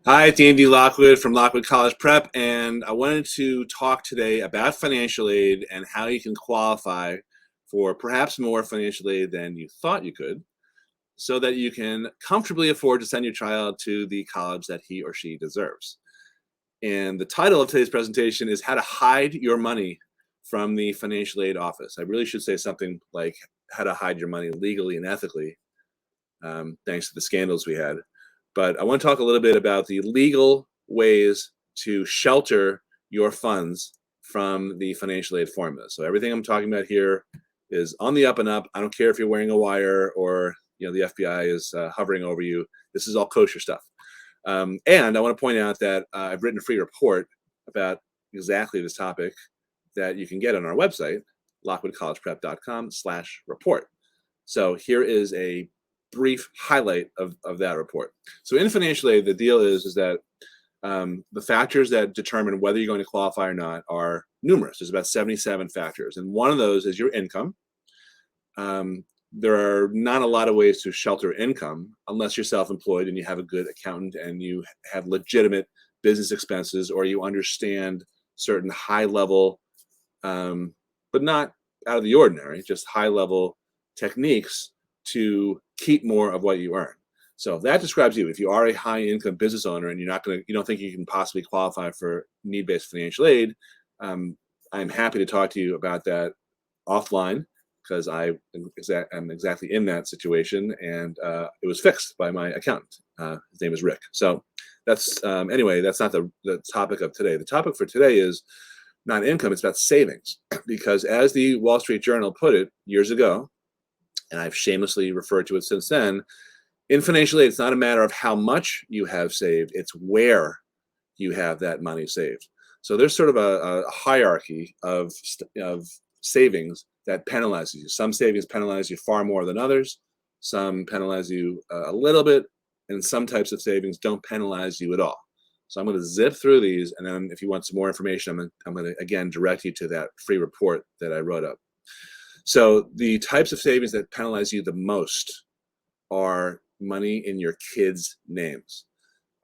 Hi, it's Andy Lockwood from Lockwood College Prep, and I wanted to talk today about financial aid and how you can qualify for perhaps more financial aid than you thought you could, so that you can comfortably afford to send your child to the college that he or she deserves. And the title of today's presentation is How to Hide Your Money from the Financial Aid Office. I really should say something like How to Hide Your Money Legally and Ethically, thanks to the scandals we had. But I want to talk a little bit about the legal ways to shelter your funds from the financial aid formula. So everything I'm talking about here is on the up and up. I don't care if you're wearing a wire or the FBI is hovering over you. This is all kosher stuff. And I want to point out that I've written a free report about exactly this topic that you can get on our website, lockwoodcollegeprep.com/report. So here is a brief highlight of that report. So in financial aid, the deal is that the factors that determine whether you're going to qualify or not are numerous. There's about 77 factors, and one of those is your income. There are not a lot of ways to shelter income unless you're self-employed and you have a good accountant and you have legitimate business expenses, or you understand certain high-level, but not out of the ordinary, just high-level techniques to keep more of what you earn. So that describes you. If you are a high-income business owner and you don't think you can possibly qualify for need-based financial aid, I'm happy to talk to you about that offline, because I'm exactly in that situation, and it was fixed by my accountant. His name is Rick. So that's anyway. That's not the topic of today. The topic for today is not income; it's about savings. Because as the Wall Street Journal put it years ago, and I've shamelessly referred to it since then, in financial aid, it's not a matter of how much you have saved; it's where you have that money saved. So there's sort of a hierarchy of savings that penalizes you. Some savings penalize you far more than others. Some penalize you a little bit, and some types of savings don't penalize you at all. So I'm going to zip through these, and then if you want some more information, I'm going to again direct you to that free report that I wrote up. So the types of savings that penalize you the most are money in your kids' names.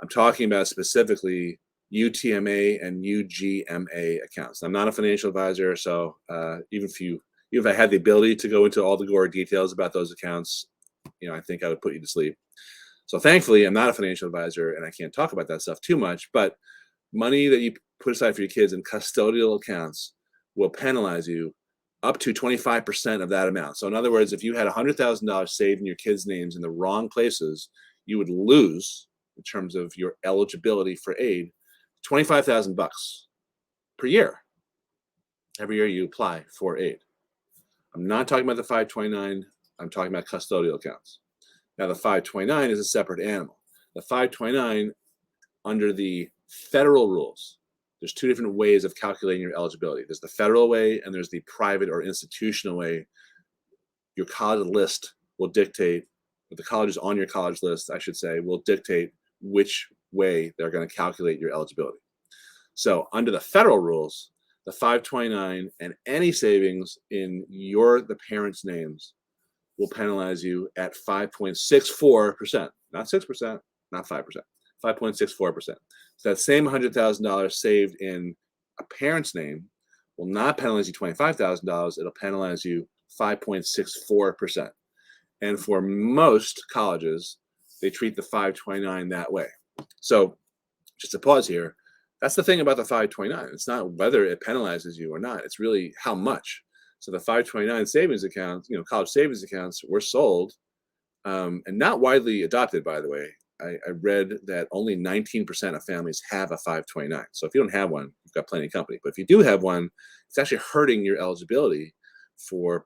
I'm talking about specifically UTMA and UGMA accounts. I'm not a financial advisor, so even if I had the ability to go into all the gory details about those accounts, I think I would put you to sleep. So thankfully, I'm not a financial advisor and I can't talk about that stuff too much, but money that you put aside for your kids in custodial accounts will penalize you up to 25% of that amount. So in other words, if you had $100,000 saved in your kids' names in the wrong places, you would lose, in terms of your eligibility for aid, $25,000 per year every year you apply for aid. I'm not talking about the 529. I'm talking about custodial accounts. Now, the 529 is a separate animal. The 529, under the federal rules, there's two different ways of calculating your eligibility. There's the federal way and there's the private or institutional way. Your college list will dictate, the colleges on your college list, I should say, will dictate which way they're going to calculate your eligibility. So under the federal rules, the 529 and any savings in the parents' names will penalize you at 5.64%, not 6%, not 5%, 5.64%. So that same $100,000 saved in a parent's name will not penalize you $25,000. It'll penalize you 5.64%. And for most colleges, they treat the 529 that way. So just to pause here, that's the thing about the 529. It's not whether it penalizes you or not. It's really how much. So the 529 savings accounts, college savings accounts, were sold and not widely adopted, by the way. I read that only 19% of families have a 529. So if you don't have one, you've got plenty of company. But if you do have one, it's actually hurting your eligibility for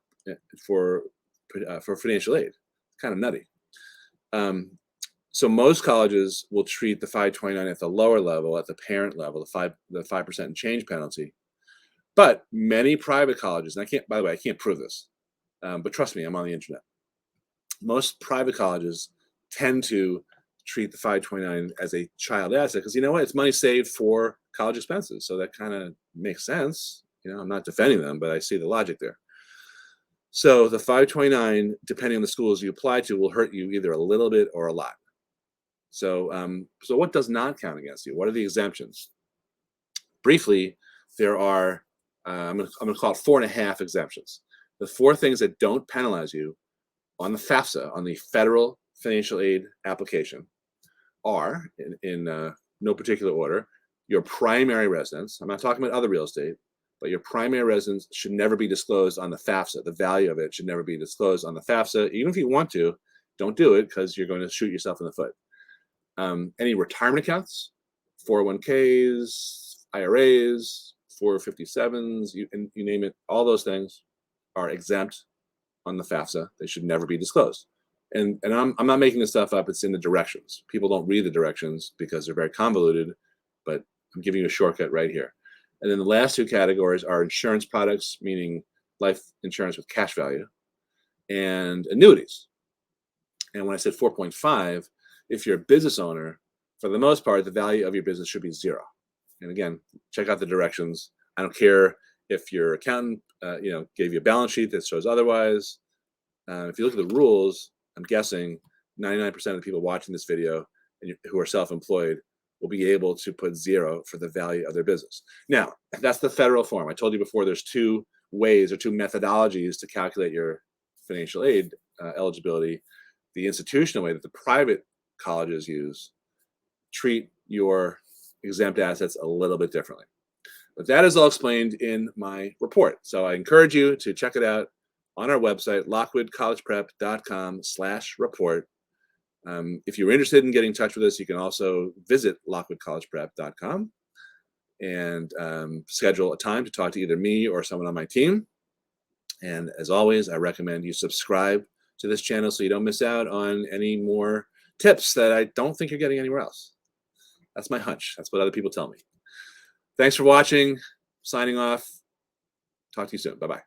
financial aid. It's kind of nutty. So most colleges will treat the 529 at the lower level, at the parent level, the 5% change penalty. But many private colleges, and by the way, I can't prove this, but trust me, I'm on the internet. Most private colleges tend to treat the 529 as a child asset because, you know what, it's money saved for college expenses. So that kind of makes sense. I'm not defending them, but I see the logic there. So the 529, depending on the schools you apply to, will hurt you either a little bit or a lot. So, so what does not count against you? What are the exemptions? Briefly, there are, I'm going to call it 4.5 exemptions. The 4 things that don't penalize you on the FAFSA, on the federal financial aid application, are, in no particular order, your primary residence. I'm not talking about other real estate, but your primary residence should never be disclosed on the FAFSA. The value of it should never be disclosed on the FAFSA. Even if you want to, don't do it, because you're going to shoot yourself in the foot. Any retirement accounts, 401ks, IRAs, 457s, you name it, all those things are exempt on the FAFSA. They should never be disclosed. And I'm not making this stuff up. It's in the directions. People don't read the directions because they're very convoluted, but I'm giving you a shortcut right here. And then the last 2 categories are insurance products, meaning life insurance with cash value, and annuities. And when I said 4.5, if you're a business owner, for the most part, the value of your business should be 0. And again, check out the directions. I don't care if your accountant, gave you a balance sheet that shows otherwise. If you look at the rules, I'm guessing 99% of the people watching this video who are self-employed will be able to put 0 for the value of their business. Now, that's the federal form. I told you before, there's 2 ways or 2 methodologies to calculate your financial aid eligibility. The institutional way that the private colleges use treat your exempt assets a little bit differently. But that is all explained in my report. So I encourage you to check it out on our website, lockwoodcollegeprep.com/report. If you're interested in getting in touch with us, you can also visit lockwoodcollegeprep.com and schedule a time to talk to either me or someone on my team. And as always, I recommend you subscribe to this channel so you don't miss out on any more tips that I don't think you're getting anywhere else. That's my hunch. That's what other people tell me. Thanks for watching. Signing off. Talk to you soon. Bye-bye.